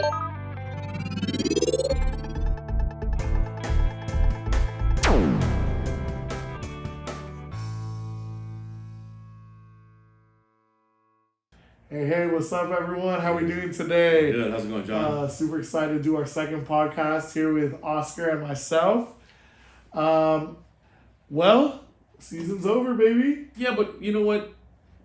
Hey, what's up, everyone? How we doing today? Good. How's it going, John? Super excited to do our second podcast here with Oscar and myself. Well, season's over, baby. Yeah, but you know what?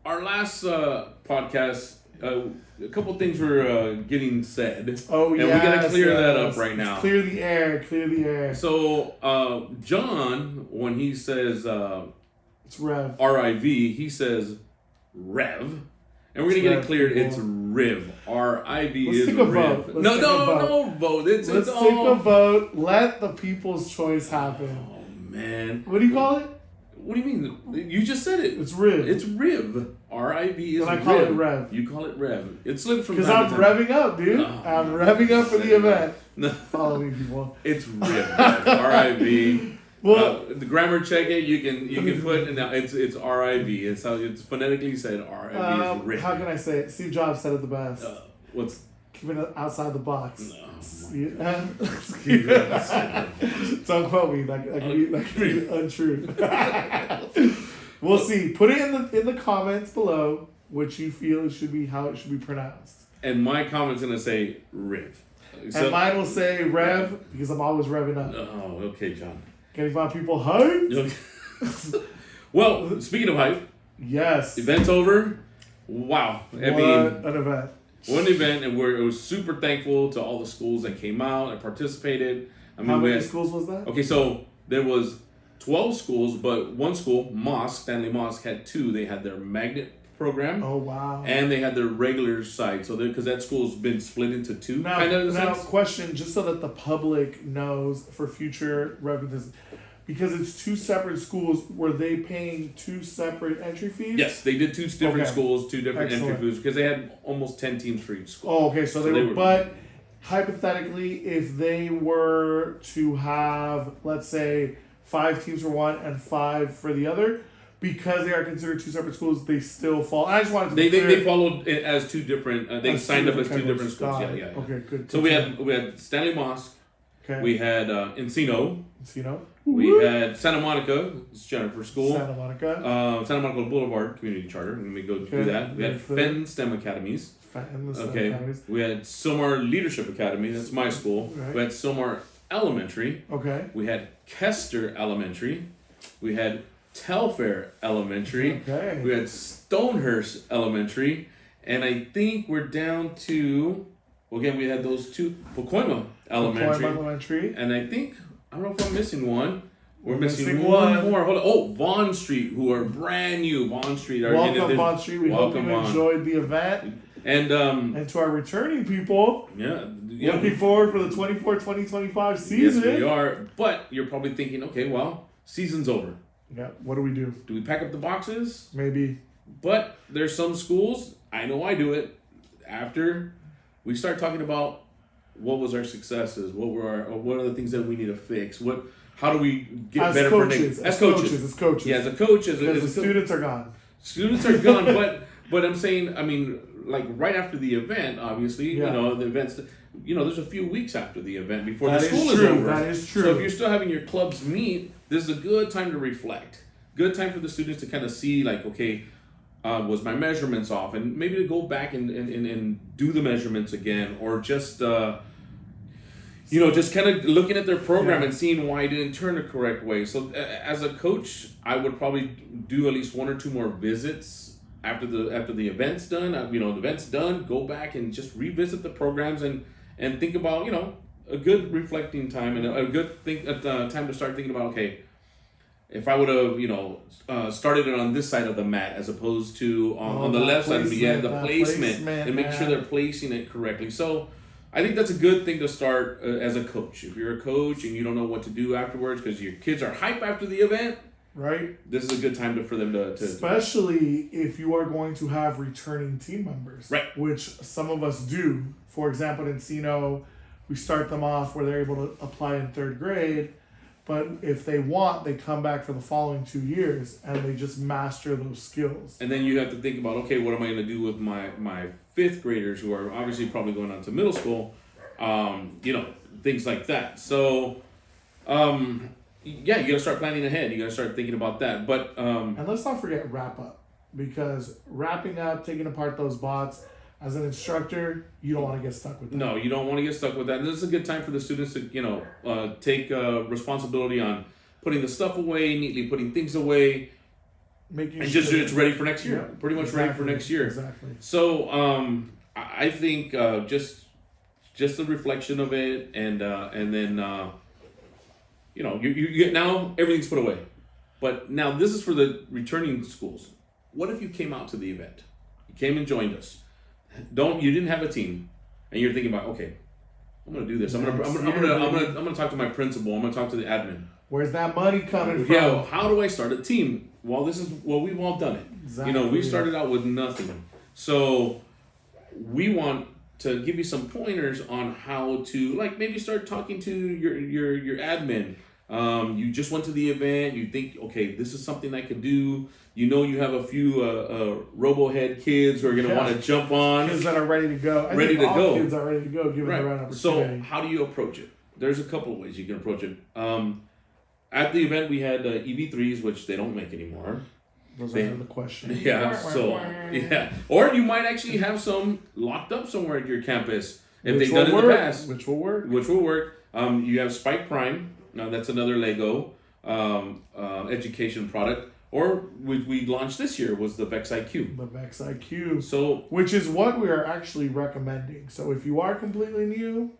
Our last podcast, a couple things were getting said. Oh, yeah. And we got to clear that up right now. Clear the air. So, John, when he says it's Rev. RIV, he says Rev. And we're going to get it cleared. It's RIV. RIV is take a RIV. vote. No vote. Let's take a vote. Let the people's choice happen. Oh, man. What do you call it? What do you mean? You just said it. It's RIV. It's RIV. RIV is and I call it Rev. You call it Rev. It slips from because time I'm to time. revving up, dude. Oh, I'm revving up for the event. No. Follow me, people. It's RIV. RIV. Well, the grammar check it. You can put and now it's RIV. It's how it's phonetically said. RIV is RIV. How can I say it? Steve Jobs said it the best. What's keeping it outside the box. No. Don't quote me. That could be untrue. We'll see. Put it in the comments below what you feel it should be, how it should be pronounced. And my comment's gonna say RIV. And mine will say Rev because I'm always revving up. Oh, okay, John. Can you find people hyped? Well, speaking of hype, yes. event's over. Wow. An event. One event, and we're super thankful to all the schools that came out and participated. I mean, how many schools was that? Okay, so there was 12 schools, but one school, Stanley Mosque, had two. They had their magnet program. Oh, wow. And they had their regular side. So because that school's been split into two. Now, question, just so that the public knows for future references, because it's two separate schools, were they paying two separate entry fees? Yes, they did two different schools, two different entry fees, because they had almost 10 teams for each school. Oh, okay, so they were, but hypothetically, if they were to have, let's say, 5 teams for one and 5 for the other, because they are considered two separate schools, they still fall. I just wanted to be clear. They followed it as two different. They signed up as two different schools. Yeah. Okay, good. So we had Stanley Mosque. Okay. We had Encino. Encino. We had Santa Monica. It's Jennifer School. Santa Monica. Santa Monica Boulevard Community Charter. And we go do that. We had Fenn STEM Academies. Academies. We had Silmar Leadership Academy. That's my school. Right. We had Silmar Elementary. Okay. We had Kester Elementary. We had Telfair Elementary. Okay. We had Stonehurst Elementary. And I think we're down to, well, again, we had those two. Pacoima Elementary. And I think, I don't know if I'm missing one. We're missing one more. Hold on. Oh, Vaughn Street, who are brand new. Vaughn Street. Welcome, Vaughn Street. We hope you enjoyed the event. And to our returning people, looking forward for the 24-2025 season. Yes, we are. But you're probably thinking, okay, well, season's over. Yeah, what do we do? Do we pack up the boxes? Maybe. But there's some schools, I know I do it, after we start talking about what was our successes, what are the things that we need to fix, how do we get as better coaches, as coaches. Yeah, as a coach, because the students are gone. Students are gone, but I'm saying, I mean, like right after the event, obviously, the events, there's a few weeks after the event before the school is over. That is true. So if you're still having your clubs meet, this is a good time to reflect. Good time for the students to kind of see, like, okay, was my measurements off? And maybe to go back and do the measurements again, or just, just kind of looking at their program and seeing why it didn't turn the correct way. So as a coach, I would probably do at least 1 or 2 more visits after the event's done. The event's done, go back and just revisit the programs and think about, a good reflecting time and a good time to start thinking about, okay, if I would have, started it on this side of the mat as opposed to on the left side of the placement and make sure they're placing it correctly. So I think that's a good thing to start as a coach. If you're a coach and you don't know what to do afterwards because your kids are hype after the event, right? This is a good time for them to especially if you are going to have returning team members, right? Which some of us do. For example, in Encino, we start them off where they're able to apply in 3rd grade. But if they want, they come back for the following 2 years and they just master those skills. And then you have to think about, okay, what am I going to do with my 5th graders who are obviously probably going on to middle school? things like that. So, yeah, you got to start planning ahead. You got to start thinking about that. But and let's not forget wrap up, because wrapping up, taking apart those bots, as an instructor, you don't want to get stuck with that. No, you don't want to get stuck with that. And this is a good time for the students to take responsibility on putting the stuff away, neatly putting things away, Making and sure just it's ready for next year. Yeah, Pretty much ready for next year. Exactly. So I think just the reflection of it, and then you get, now everything's put away. But now this is for the returning schools. What if you came out to the event? You came and joined us. You didn't have a team, and you're thinking about, okay, I'm gonna do this. I'm gonna talk to my principal. I'm gonna talk to the admin. Where's that money coming from? Yeah, how do I start a team? Well, we've all done it. Exactly. We started out with nothing. So we want to give you some pointers on how to, like, maybe start talking to your admin. You just went to the event. You think, okay, this is something I could do. You have a few RoboHead kids who are going to want to jump on. Kids that are ready to go. I think all kids are ready to go, given the right opportunity. So how do you approach it? There's a couple of ways you can approach it. At the event, we had EV3s, which they don't make anymore. Those are the question. Yeah, or you might actually have some locked up somewhere at your campus if they've done it in the past. Which will work. You have Spike Prime. Now that's another Lego education product. Or we launched this year was the Vex IQ. The Vex IQ. So, which is what we are actually recommending. So if you are completely new,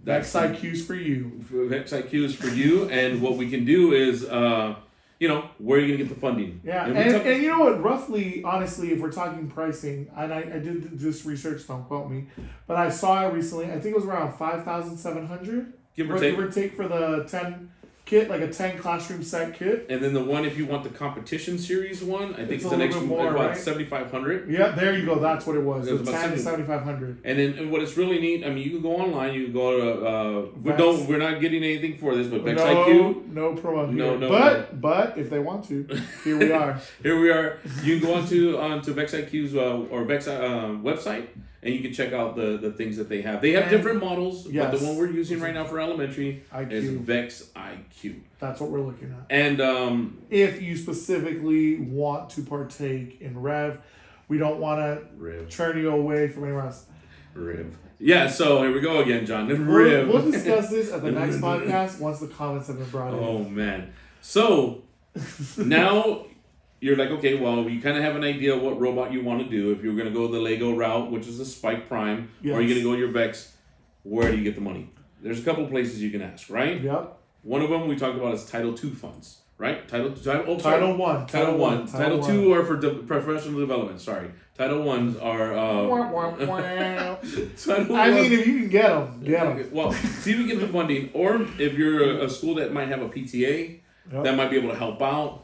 Vex IQ's for you. Vex IQ is for you, and what we can do is, where are you gonna get the funding? Yeah, and you know what? Roughly, honestly, if we're talking pricing, and I did this research, don't quote me, but I saw it recently. I think it was around $5,700, give or take, for the 10 kit, like a 10 classroom set kit. And then the one, if you want the competition series one, I think it's an extra more, about right? $7,500. Yeah, there you go. That's what it was. It was the about 10 to $7,500. And then what it's really neat, I mean, you can go online. You can go to we're not getting anything for this, but Vex IQ. No promo here. No. But if they want to, here we are. Here we are. You can go onto Vex IQ's or Vex website, and you can check out the things that they have. They have different models, but the one we're using right now for elementary is Vex IQ. That's what we're looking at. And if you specifically want to partake in RIV, we don't want to turn you away from anywhere else. RIV. Yeah, so here we go again, John. RIV. We'll discuss this at the next podcast once the comments have been brought in. Oh, man. So now you're like, okay, well, you kind of have an idea of what robot you want to do. If you're going to go the Lego route, which is the Spike Prime, or you're going to go your Vex, where do you get the money? There's a couple places you can ask, right? Yep. One of them we talked about is Title II funds, right? Title One. Title II are for professional development. Sorry, Title I's are. I mean, if you can get them, get them. Well, see if you get the funding, or if you're a school that might have a PTA. Yep. That might be able to help out.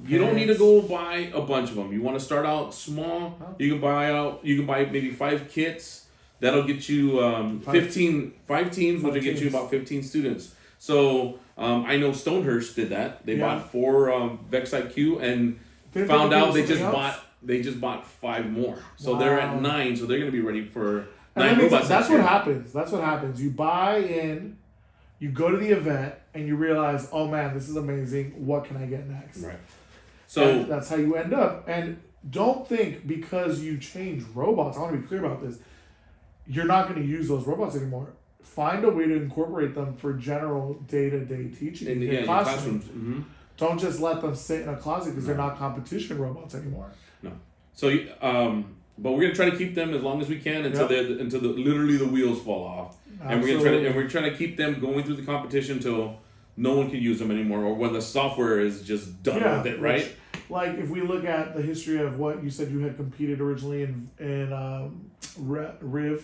You don't need to go buy a bunch of them. You want to start out small. You can buy maybe 5 kits. That'll get you 5 teams, which will get you about 15 students. So I know Stonehurst did that. They bought 4 Vex IQ and found out they just bought 5 more. So they're at 9. So they're going to be ready for 9 robots. That's what happens. You buy in. You go to the event and you realize, oh man, this is amazing. What can I get next? Right. So that's how you end up. And don't think because you change robots, I want to be clear about this, you're not going to use those robots anymore. Find a way to incorporate them for general day-to-day teaching in your classrooms. Mm-hmm. Don't just let them sit in a closet because they're not competition robots anymore. No. So, but we're gonna try to keep them as long as we can until literally the wheels fall off. Absolutely. And we're trying to keep them going through the competition till no one can use them anymore, or when the software is just done with it, right? Like if we look at the history of what you said you had competed originally in RIV.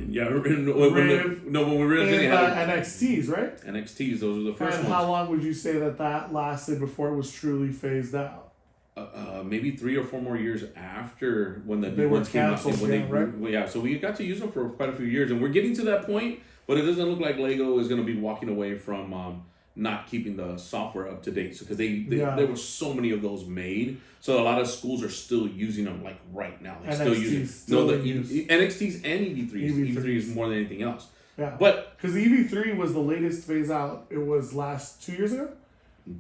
Yeah, when we originally had NXTs, right? NXTs, those were the first ones. And how long would you say that lasted before it was truly phased out? Maybe 3 or 4 more years after when the new ones came out. So we got to use them for quite a few years, and we're getting to that point. But it doesn't look like Lego is going to be walking away from not keeping the software up to date. So because there were so many of those made, so a lot of schools are still using them right now. They're still using NXTs and EV3s. EV3 is more than anything else. Yeah. But because the EV3 was the latest phase out. It was last 2 years ago,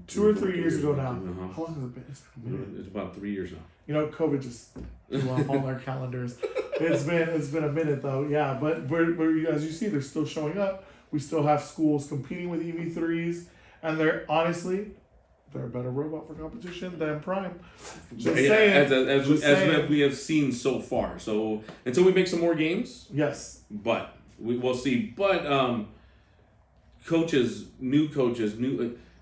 2 or 3 years ago now. Uh-huh. How long has it been? It's been a minute. It's about 3 years now. You know, COVID just threw off all our calendars. It's been a minute though. Yeah, but we're as you see, they're still showing up. We still have schools competing with EV3s, and they're honestly. They're a better robot for competition than Prime. Just saying. As we have seen so far. So until we make some more games, yes, but we'll see. But coaches, new.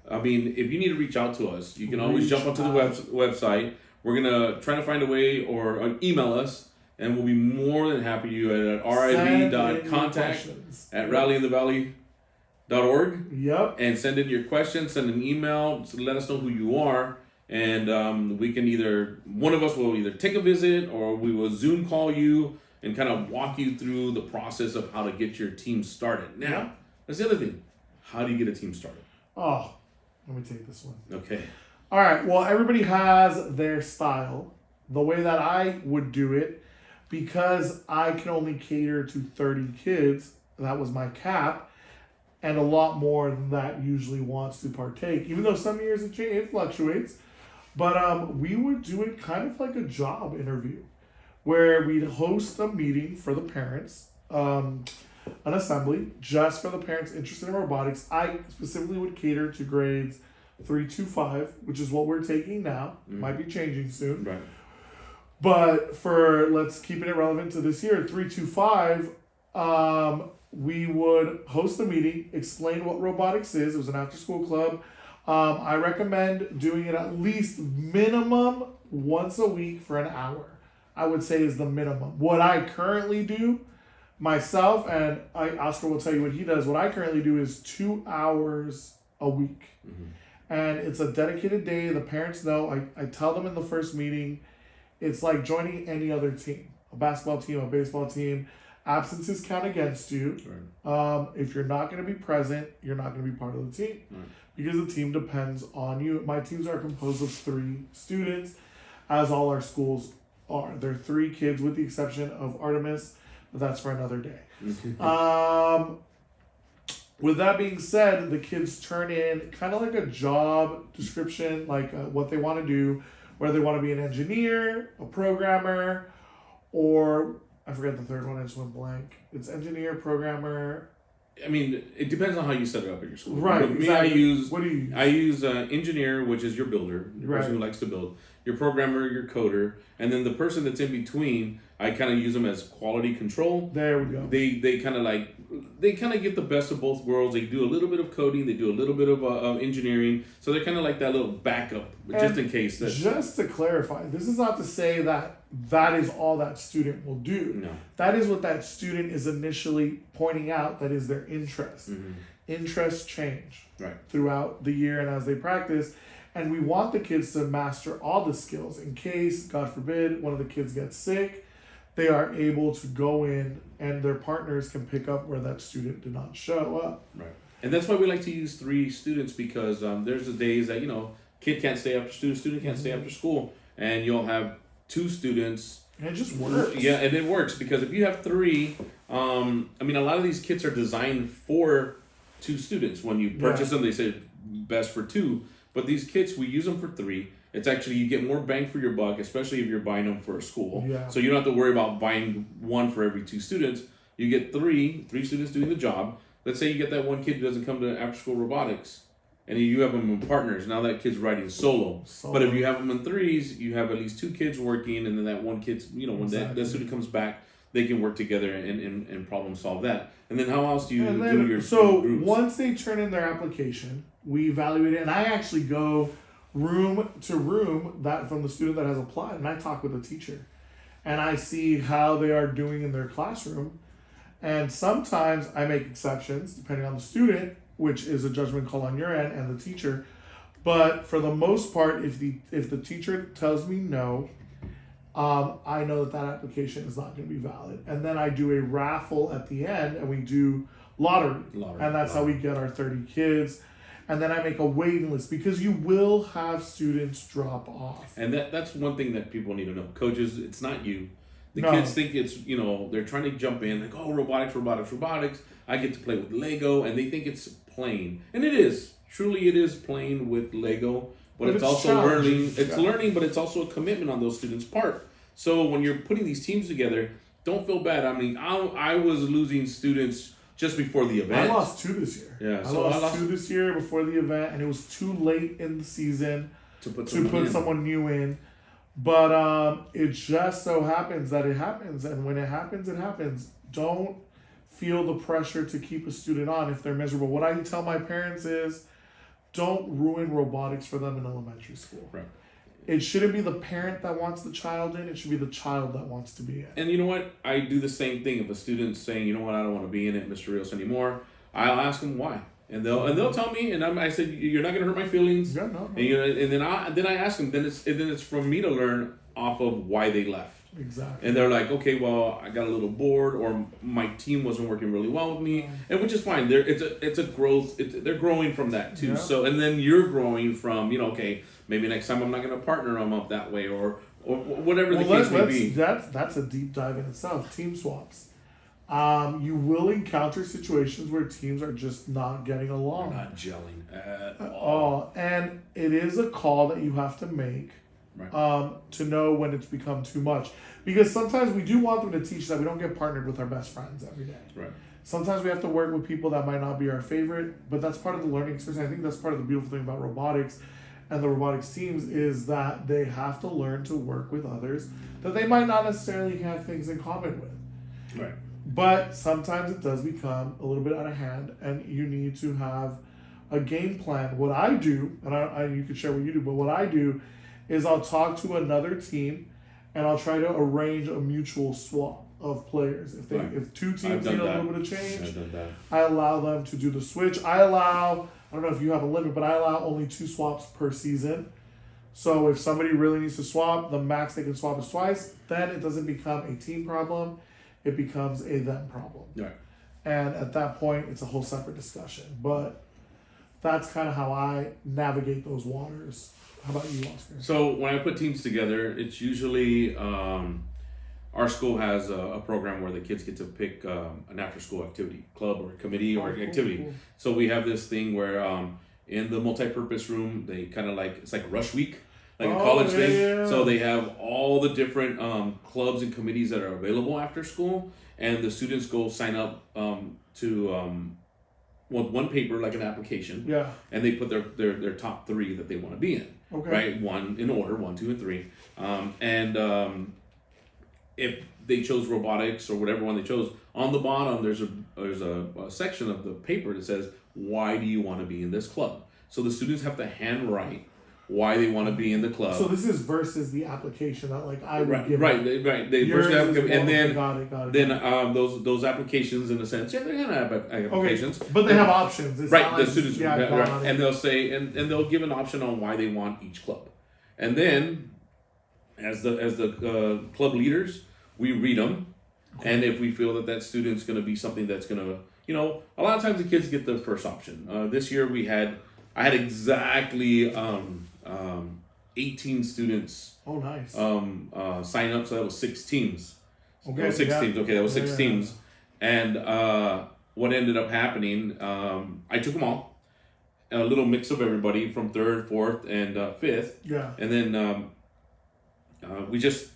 I mean, if you need to reach out to us, you can always jump onto the website. We're gonna try to find a way or email us, and we'll be more than happy to you at riv.contact@rallyinthevalley.org. Yep. And send in your questions, send an email, so let us know who you are, and we can one of us will either take a visit or we will Zoom call you and kind of walk you through the process of how to get your team started. Now, that's the other thing. How do you get a team started? Oh, let me take this one. Okay. All right. Well, everybody has their style. The way that I would do it, because I can only cater to 30 kids, that was my cap. And a lot more than that usually wants to partake. Even though some years it fluctuates. But we would do it kind of like a job interview. Where we'd host a meeting for the parents. An assembly just for the parents interested in robotics. I specifically would cater to grades 3 to 5, which is what we're taking now. Might be changing soon. Right. But let's keep it relevant to this year, 3 to 5, we would host a meeting, explain what robotics is. It was an after-school club. I recommend doing it at least minimum once a week for an hour. I would say is the minimum. What I currently do myself, and Oscar will tell you what he does. What I currently do is 2 hours a week. And it's a dedicated day. The parents know. I tell them in the first meeting, it's like joining any other team. A basketball team, a baseball team. Absences count against you. Right. If you're not going to be present, you're not going to be part of the team. Right. Because the team depends on you. My teams are composed of 3 students, as all our schools are. They're 3 kids with the exception of Artemis, but that's for another day. With that being said, the kids turn in kind of like a job description, like what they want to do, whether they want to be an engineer, a programmer, or I forget the third one, I just went blank. It's engineer, programmer. I mean, it depends on how you set it up at your school. Right. But me, what do you use? I use engineer, which is your builder, the person who likes to build. Your programmer, your coder, and then the person that's in between, I kind of use them as quality control. There we go. They kind of get the best of both worlds. They do a little bit of coding, they do a little bit of engineering, so they're kind of like that little backup, just in case. Just to clarify, this is not to say that is all that student will do. No. That is what that student is initially pointing out. That is their interest. Interests change throughout the year and as they practice. And we want the kids to master all the skills in case, God forbid, one of the kids gets sick. They are able to go in and their partners can pick up where that student did not show up. Right. And that's why we like to use 3 students, because there's the days that, kid can't stay after school, student can't stay after school, and you'll have 2 students. And it just works. Yeah, and it works because if you have 3, a lot of these kits are designed for 2 students. When you purchase them, they say best for 2. But these kits, we use them for 3. It's actually, you get more bang for your buck, especially if you're buying them for a school. Yeah. So you don't have to worry about buying 1 for every 2 students. You get 3 students doing the job. Let's say you get that one kid who doesn't come to after school robotics, and you have them in partners. Now that kid's riding solo. But if you have them in 3s, you have at least 2 kids working, and then that one kid's, when that student comes back, they can work together and problem solve that. And then how else do you do your groups? Once they turn in their application, we evaluate it, and I actually go room to room that from the student that has applied, and I talk with the teacher, and I see how they are doing in their classroom. And sometimes I make exceptions depending on the student, which is a judgment call on your end and the teacher. But for the most part, if the teacher tells me no, I know that application is not going to be valid. And then I do a raffle at the end, and we do lottery. And that's how we get our 30 kids. And then I make a waiting list, because you will have students drop off. And that's one thing that people need to know. Coaches, it's not you. The kids think it's, they're trying to jump in like, oh, robotics. I get to play with Lego, and they think it's playing, and it is. Truly, it is playing with Lego, but it's also learning. It's learning, but it's also a commitment on those students' part. So when you're putting these teams together, don't feel bad. I mean, I was losing students just before the event. I lost 2 this year. Yeah, I lost 2 this year before the event, and it was too late in the season to put someone new in. But it just so happens that it happens, and when it happens, it happens. Don't feel the pressure to keep a student on if they're miserable. What I tell my parents is, don't ruin robotics for them in elementary school. Right. It shouldn't be the parent that wants the child in. It should be the child that wants to be in. And you know what? I do the same thing. If a student's saying, you know what, I don't want to be in it, Mr. Rios, anymore, I'll ask them why. And they'll tell me, and I said, you're not gonna hurt my feelings. Yeah, no. And then I ask them. Then it's for me to learn off of why they left. Exactly. And they're like, okay, well, I got a little bored, or my team wasn't working really well with me, and which is fine. It's a growth. They're growing from that too. Yeah. So, and then you're growing from, okay, maybe next time I'm not gonna partner them up that way, or whatever the case may be. That's a deep dive in itself. Team swaps. You will encounter situations where teams are just not getting along. They're not gelling at all. And it is a call that you have to make, right, to know when it's become too much. Because sometimes we do want them to teach that we don't get partnered with our best friends every day. Right. Sometimes we have to work with people that might not be our favorite, but that's part of the learning experience. I think that's part of the beautiful thing about robotics and the robotics teams is that they have to learn to work with others that they might not necessarily have things in common with. Right. But sometimes it does become a little bit out of hand, and you need to have a game plan. What I do, and you can share what you do, but what I do is I'll talk to another team, and I'll try to arrange a mutual swap of players. If 2 teams need a little bit of change, I allow them to do the switch. I don't know if you have a limit, but I allow only 2 swaps per season. So if somebody really needs to swap, the max they can swap is twice. Then it doesn't become a team problem. It becomes a them problem. Right. And at that point, it's a whole separate discussion. But that's kind of how I navigate those waters. How about you, Oscar? So when I put teams together, it's usually our school has a program where the kids get to pick an after-school activity, club or committee or activity. Cool. So we have this thing where in the multi-purpose room, they kind of it's like rush week. Like a college thing. Yeah. So they have all the different clubs and committees that are available after school, and the students go sign up to one paper, like an application. Yeah. And they put their top 3 that they want to be in. Okay. Right? 1 in order, 1, 2, and 3. If they chose robotics or whatever one they chose, on the bottom there's a section of the paper that says, why do you want to be in this club? So the students have to handwrite why they want to be in the club. So this is versus the application that I would give. Right. They versus the application, and then got it. Then those applications, in a sense, they're gonna have applications, but they have options. It's right. Not The students, right, and they'll say, and they'll give an option on why they want each club, and then as the club leaders, we read them, and if we feel that student's gonna be something that's gonna, a lot of times the kids get the first option. This year I had exactly 18 students. Oh, nice. Sign up, so that was 6 teams. Okay, that was 6 teams. Okay, that was 6 teams. And what ended up happening, I took them all, a little mix of everybody from 3rd, 4th, and 5th. Yeah. And then we just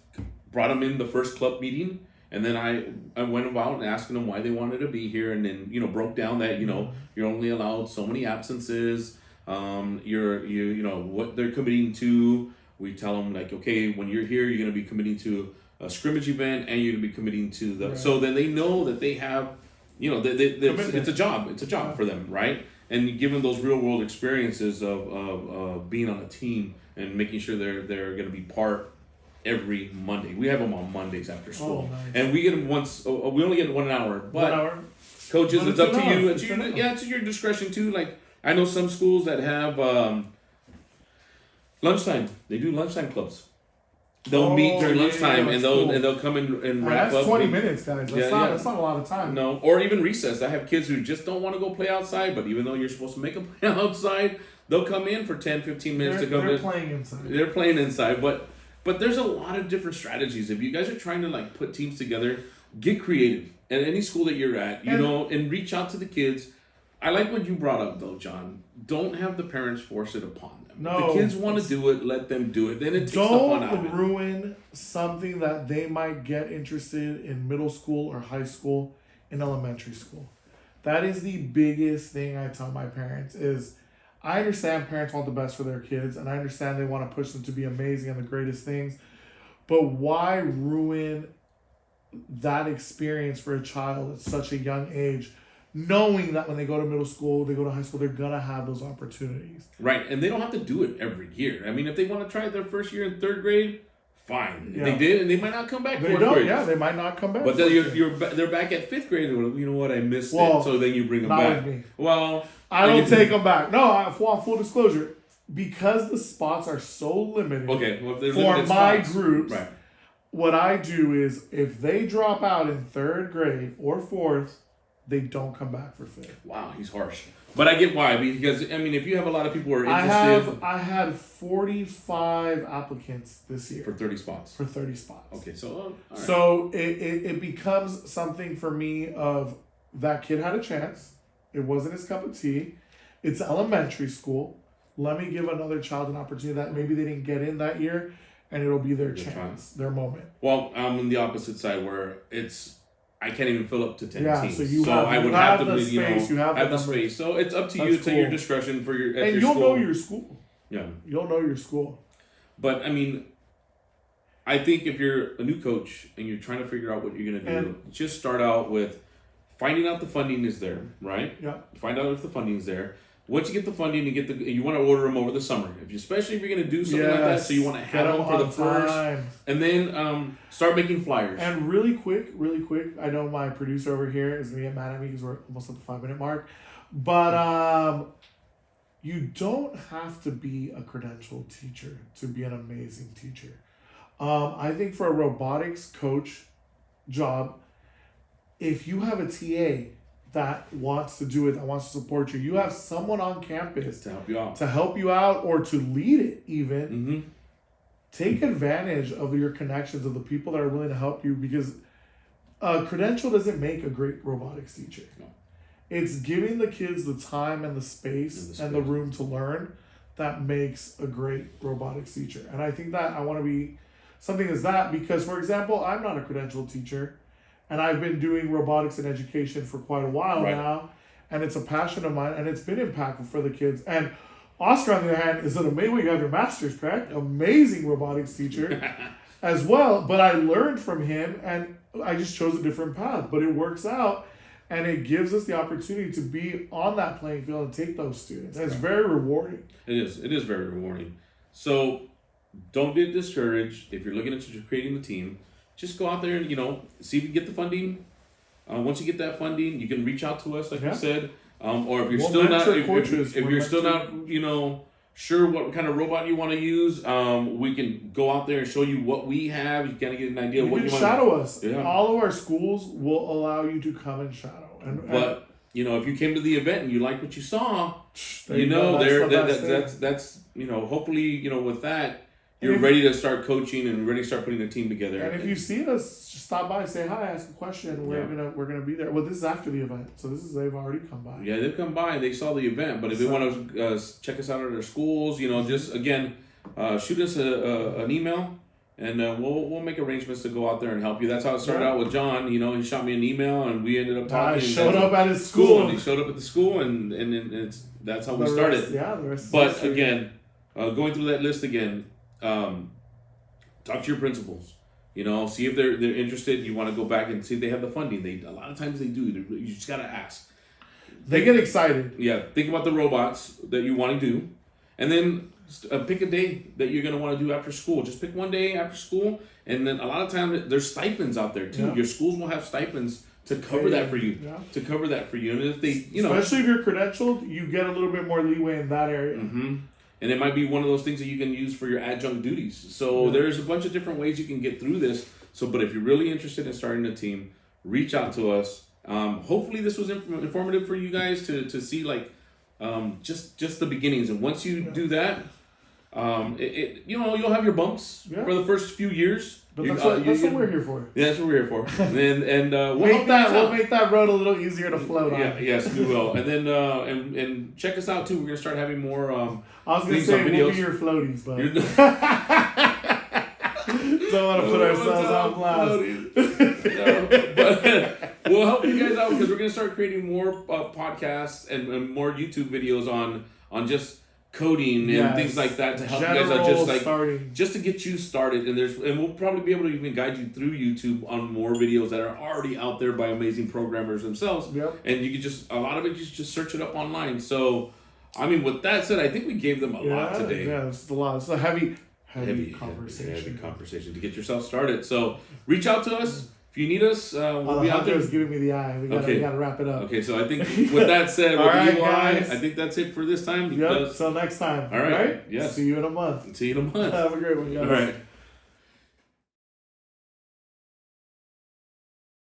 brought them in the first club meeting. And then I went about and asking them why they wanted to be here, and then broke down that you're only allowed so many absences. What they're committing to. We tell them okay, when you're here, you're going to be committing to a scrimmage event, and you're going to be committing to the. Right. So then they know that they have, it's a job. It's a job for them, right? And you give them those real world experiences of being on a team and making sure they're going to be part. Every Monday, we have them on Mondays after school, nice. And we get them once. We only get 1 hour, but 1 hour. Coaches, it's up to you. It's your discretion too. I know some schools that have lunchtime. They do lunchtime clubs. They'll meet during lunchtime, and they'll come in and wrap that's up. 20 minutes, guys. That's not a lot of time. No, or even recess. I have kids who just don't want to go play outside, but even though you're supposed to make them play outside, they'll come in for 10, 15 minutes to come in. They're playing inside. They're playing inside, but But there's a lot of different strategies. If you guys are trying to like put teams together, get creative at any school that you're at, and reach out to the kids. I like what you brought up though, John. Don't have the parents force it upon them. No, if the kids want to do it, let them do it. Then it takes the fun out of it. Don't ruin something that they might get interested in middle school or high school, in elementary school. That is the biggest thing I tell my parents is, I understand parents want the best for their kids, and I understand they want to push them to be amazing and the greatest things, but why ruin that experience for a child at such a young age, knowing that when they go to middle school, they go to high school, they're going to have those opportunities. Right, and they don't have to do it every year. I mean, if they want to try it their first year in third grade, fine. Yeah. They did, and they might not come back They fourth don't, grade. yeah, they might not come back. But then they're back at fifth grade, and you know what, I missed it, so then you bring them not back. with me. Well, I don't take them back. No, full disclosure, because the spots are so limited for my groups, right. What I do is if they drop out in third grade or fourth, they don't come back for fifth. Wow, he's harsh. But I get why, because I mean, if you have a lot of people who are interested, I had 45 applicants this year for 30 spots. Okay, so all right. So it becomes something for me of that kid had a chance. It wasn't his cup of tea. It's elementary school. Let me give another child an opportunity that maybe they didn't get in that year, and it'll be their chance, their moment. Well, I'm on the opposite side where I can't even fill up to 10 teams. So I would have to, have the space. So it's up to you. It's at your discretion for your. And you'll know your school. Yeah. You'll know your school. But I mean, I think if you're a new coach and you're trying to figure out what you're gonna do, just start out with finding out the funding is there, right? Yeah. Find out if the funding is there. Once you get the funding, you want to order them over the summer. Especially if you're going to do something like that, so you want to have them for the first, and then start making flyers. And really quick, I know my producer over here is going to get mad at me because we're almost at the 5-minute mark, but you don't have to be a credentialed teacher to be an amazing teacher. I think for a robotics coach job, if you have a TA that wants to do it, that wants to support you, you have someone on campus to help you out, or to lead it even. Mm-hmm. Take advantage of your connections, of the people that are willing to help you, because a credential doesn't make a great robotics teacher. No. It's giving the kids the time and the space and the room to learn that makes a great robotics teacher. And I think that I want to be something as that, because, for example, I'm not a credentialed teacher, and I've been doing robotics and education for quite a while now, and it's a passion of mine, and it's been impactful for the kids. And Oscar, on the other hand, is an amazing, you have your master's, correct? Amazing robotics teacher as well. But I learned from him, and I just chose a different path. But it works out, and it gives us the opportunity to be on that playing field and take those students. And it's very rewarding. It is very rewarding. So don't get discouraged if you're looking at creating the team. Just go out there and, see if you get the funding. Once you get that funding, you can reach out to us, like you said. Or if you're still not, if you're still not, sure what kind of robot you want to use, we can go out there and show you what we have. You kind of get an idea of what you want. Shadow us. Yeah. All of our schools will allow you to come and shadow. But if you came to the event and you liked what you saw, that's hopefully with that. You're ready to start coaching and ready to start putting a team together. And if you see us, just stop by, say hi, ask a question. We're gonna be there. Well, this is after the event, so they've already come by. Yeah, they've come by and they saw the event. But if they want to check us out at our schools, just again, shoot us an email, and we'll make arrangements to go out there and help you. That's how it started out with John. He shot me an email and we ended up talking. I showed up at his school. And he showed up at the school, and that's how we started. The rest. But again, going through that list again. Talk to your principals. See if they're interested. You want to go back and see if they have the funding. A lot of times they do. You just gotta ask. They get excited. Yeah, think about the robots that you want to do, and then pick a day that you're gonna want to do after school. Just pick one day after school, and then a lot of times there's stipends out there too. Yeah. Your schools will have stipends to cover that for you. Yeah. To cover that for you, and if they, especially if you're credentialed, you get a little bit more leeway in that area. Mm-hmm. And it might be one of those things that you can use for your adjunct duties. So there's a bunch of different ways you can get through this. But if you're really interested in starting a team, reach out to us. Hopefully this was informative for you guys to see just the beginnings. And once you do that, you'll have your bumps for the first few years. But that's what we're here for. Yeah, that's what we're here for. And we'll make that road a little easier to float on. Yes, we will. And then and check us out too. We're gonna start having more. I was gonna say we'll be your floaties, but don't want to put ourselves on blast. But we'll help you guys out because we're gonna start creating more podcasts and more YouTube videos on just coding and things like that to help you guys out, just to get you started. And we'll probably be able to even guide you through YouTube on more videos that are already out there by amazing programmers themselves. Yep. And you can a lot of it, you just search it up online. So, I mean, with that said, I think we gave them a lot today. Yeah, it's a lot. It's a heavy conversation. Heavy conversation to get yourself started. So reach out to us. If you need us, we'll be out there. Hunter's giving me the eye. We gotta wrap it up. Okay, so I think with that said, I think that's it for this time. Yep. Till next time. All right. Yes. See you in a month. See you in a month. Have a great one, guys. All right.